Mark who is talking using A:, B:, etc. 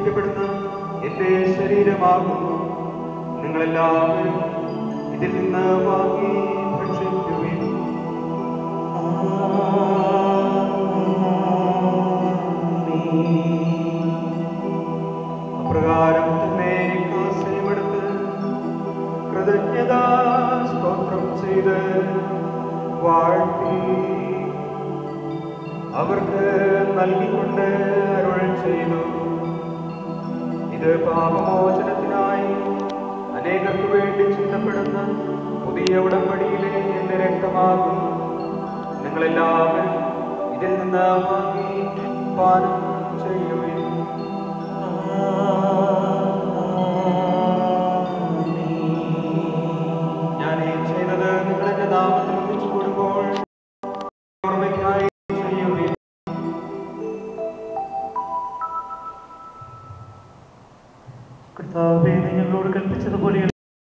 A: വിഭജിക്കപ്പെടുന്ന എന്റെ ശരീരമാകുന്നു. നിങ്ങളെല്ലാവരും ഇതിൽ നിന്ന് വാങ്ങി ഭക്ഷിക്കുവിൻ. അപ്രകാരം തന്നെ കാസയുമെടുത്ത് കൃതജ്ഞതാ സ്തോത്രം ചെയ്ത് വാഴ്ത്തി അവർക്ക് നൽകിക്കൊണ്ട് അരുൾ ചെയ്തു, ഇത് പാപമോചനത്തിനായി അനേകർക്ക് വേണ്ടി ചിന്തപ്പെടുന്ന പുതിയ ഉടമ്പടിയിലെ എന്റെ രക്തമാകും. നിങ്ങളെല്ലാവരും ഇതിൽ നിന്ന് വാങ്ങി പാനം ചെയ്യുവിൻ. ഞാൻ ഈ ചെയ്തത് നിങ്ങളെന്റെ നാമത്തിൽ ഒന്നിച്ചു കൂടുമ്പോൾ ഓർമ്മയ്ക്കായി ചെയ്യുവിൻ.
B: കർത്താവേ, ഞങ്ങളോട് കൽപ്പിച്ചതുപോലെ